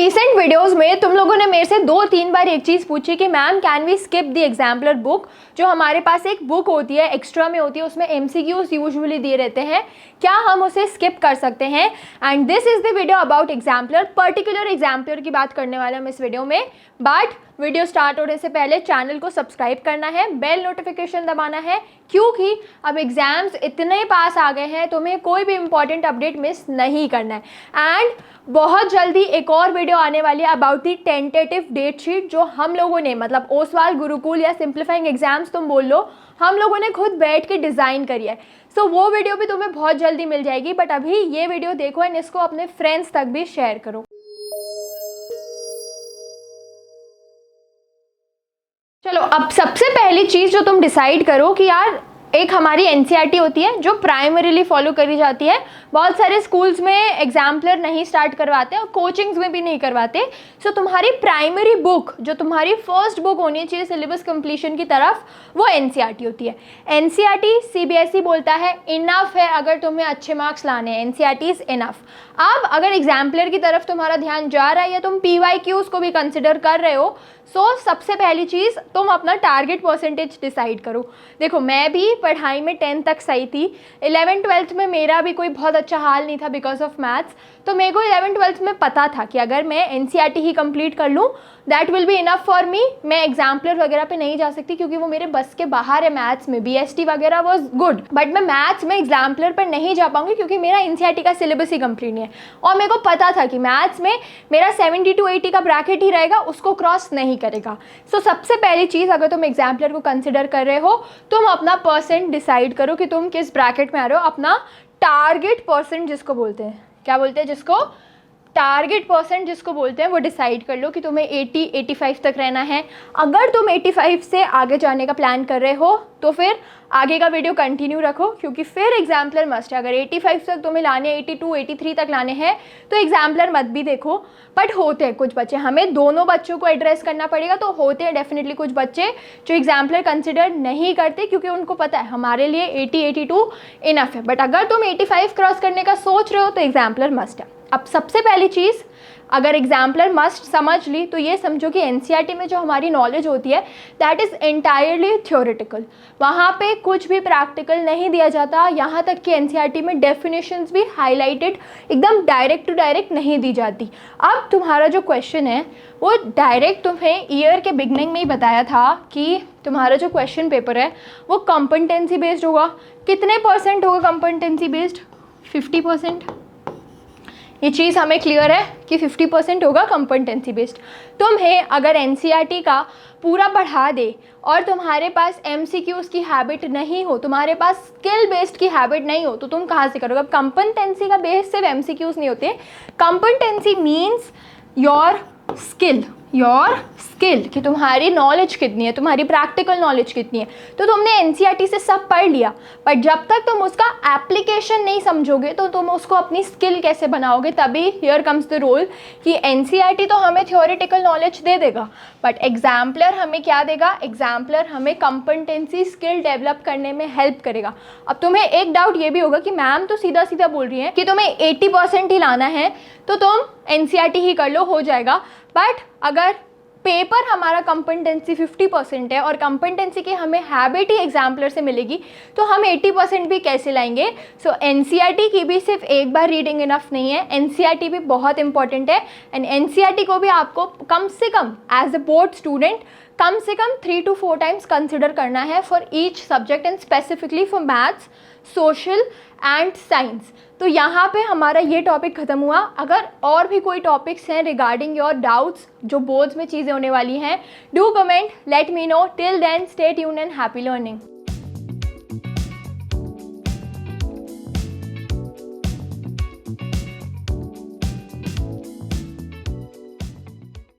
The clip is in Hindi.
रीसेंट वीडियोस में तुम लोगों ने मेरे से 2-3 बार एक चीज़ पूछी कि ma'am can we skip the exemplar book. जो हमारे पास एक बुक होती है, एक्स्ट्रा में होती है, उसमें MCQs यूजुअली दिए रहते हैं, क्या हम उसे स्किप कर सकते हैं? And this is the video about exemplar. Particular exemplar की बात करने वाले हम इस वीडियो में। बट वीडियो स्टार्ट होने से पहले चैनल को सब्सक्राइब करना है, बेल नोटिफिकेशन दबाना है, क्योंकि अब एग्ज़ाम्स इतने पास आ गए हैं, तुम्हें कोई भी इंपॉर्टेंट अपडेट मिस नहीं करना है। एंड बहुत जल्दी एक और वीडियो आने वाली है about the tentative date sheet, जो हम लोगों ने, मतलब ओसवाल, गुरुकुल या सिंप्लीफाइंग एग्जाम्स तुम बोल लो, हम लोगों ने खुद बैठ के डिज़ाइन करी है। सो वो वीडियो भी तुम्हें बहुत जल्दी मिल जाएगी। बट अभी ये वीडियो देखो एंड इसको अपने फ्रेंड्स तक भी शेयर करो। चलो, अब सबसे पहली चीज़ जो तुम डिसाइड करो कि यार, एक हमारी NCERT होती है जो प्राइमरीली फॉलो करी जाती है। बहुत सारे स्कूल्स में एग्जाम्पलर नहीं स्टार्ट करवाते और कोचिंग्स में भी नहीं करवाते। सो तुम्हारी प्राइमरी बुक, जो तुम्हारी फर्स्ट बुक होनी चाहिए सिलेबस कंप्लीशन की तरफ, वो NCERT होती है। NCERT CBSE बोलता है इनफ है अगर तुम्हें अच्छे मार्क्स लाने हैं, NCERT इज़ इनफ। अब अगर एग्जाम्पलर की तरफ तुम्हारा ध्यान जा रहा है या तुम PYQs को भी कंसिडर कर रहे हो, सबसे पहली चीज़ तुम अपना टारगेट परसेंटेज डिसाइड करो। देखो, मैं भी पढ़ाई में 10 तक सही थी। 11th-12th में मेरा भी कोई बहुत अच्छा हाल नहीं था बिकॉज ऑफ मैथ्स। तो मेरे को 11th-12th में पता था कि अगर मैं NCERT ही कंप्लीट कर लूँ that will be enough for me. मैं एग्जाम्पलर वगैरह पे नहीं जा सकती क्योंकि वो मेरे बस के बाहर है। मैथ्स में BST वगैरह वॉज गुड, बट मैं मैथ्स में एग्जाम्पलर पर नहीं जा पाऊंगी क्योंकि मेरा NCERT का सिलेबस ही कंप्लीट नहीं है। और मेरे को पता था कि मैथ्स में मेरा 70 to 80 का ब्रैकेट ही रहेगा, उसको क्रॉस नहीं करेगा। सबसे पहली चीज़, अगर तुम एग्जाम्पलर को कंसिडर कर रहे हो, तुम अपना परसेंट डिसाइड करो कि तुम किस ब्रैकेट में आ रहे हो। अपना टारगेट परसेंट जिसको बोलते हैं, क्या बोलते हैं जिसको, टारगेट परसेंट जिसको बोलते हैं, वो डिसाइड कर लो कि तुम्हें 80-85 तक रहना है। अगर तुम 85 से आगे जाने का प्लान कर रहे हो तो फिर आगे का वीडियो कंटिन्यू रखो, क्योंकि फिर एग्जाम्पलर मस्ट है। अगर 85 तक तुम्हें लाने, 82-83 तक लाने हैं तो एग्जाम्पलर मत भी देखो। बट होते हैं कुछ बच्चे, हमें दोनों बच्चों को एड्रेस करना पड़ेगा। तो होते हैं डेफिनेटली कुछ बच्चे जो एग्जाम्पलर कंसिडर नहीं करते क्योंकि उनको पता है हमारे लिए 80-82 इनफ है। बट अगर तुम 85 क्रॉस करने का सोच रहे हो तो एग्जाम्पलर मस्ट है। अब सबसे पहली चीज़, अगर एग्जाम्पलर मस्ट समझ ली तो ये समझो कि NCERT में जो हमारी नॉलेज होती है दैट इज़ एंटायरली थ्योरेटिकल। वहाँ पे कुछ भी प्रैक्टिकल नहीं दिया जाता। यहाँ तक कि NCERT में डेफिनेशंस भी हाईलाइटेड, एकदम डायरेक्ट टू डायरेक्ट नहीं दी जाती। अब तुम्हारा जो क्वेश्चन है वो डायरेक्ट तुम्हें ईयर के बिगनिंग में ही बताया था कि तुम्हारा जो क्वेश्चन पेपर है वो कॉम्पिटेंसी बेस्ड होगा। कितने % होगा कॉम्पिटेंसी बेस्ड? 50%। ये चीज़ हमें क्लियर है कि 50% होगा कॉम्पिटेंसी बेस्ड। तुम्हें अगर NCERT का पूरा पढ़ा दे और तुम्हारे पास MCQs की हैबिट नहीं हो, तुम्हारे पास स्किल बेस्ड की हैबिट नहीं हो, तो तुम कहाँ से करोगे? अब कॉम्पिटेंसी का बेस सिर्फ MCQs नहीं होते। कॉम्पिटेंसी मीन्स योर स्किल कि तुम्हारी नॉलेज कितनी है, तुम्हारी प्रैक्टिकल नॉलेज कितनी है। तो तुमने NCERT से सब पढ़ लिया, बट जब तक तुम उसका एप्लीकेशन नहीं समझोगे तो तुम उसको अपनी स्किल कैसे बनाओगे? तभी हियर कम्स द रोल कि NCERT तो हमें थ्योरेटिकल नॉलेज दे देगा, बट एग्जाम्पलर हमें क्या देगा? एग्जाम्पलर हमें कॉम्पिटेंसी स्किल डेवलप करने में हेल्प करेगा। अब तुम्हें एक डाउट ये भी होगा कि मैम तो सीधा सीधा बोल रही है कि तुम्हें 80% ही लाना है तो तुम NCERT ही कर लो, हो जाएगा। बट अगर पेपर हमारा कॉम्पिटेंसी 50% है और कॉम्पिटेंसी की हमें हैबिट ही एग्जाम्पलर से मिलेगी, तो हम 80% भी कैसे लाएंगे? NCERT की भी सिर्फ एक बार रीडिंग इनफ नहीं है, NCERT भी बहुत इंपॉर्टेंट है। एंड NCERT को भी आपको कम से कम एज अ बोर्ड स्टूडेंट कम से कम 3 to 4 टाइम्स कंसिडर करना है for each subject and specifically for maths, social and science. तो यहाँ पे हमारा ये टॉपिक ख़त्म हुआ। अगर और भी कोई टॉपिक्स हैं रिगार्डिंग योर डाउट्स जो बोर्ड्स में चीज़ें होने वाली हैं, do comment, let me know. Till then stay tuned and happy learning.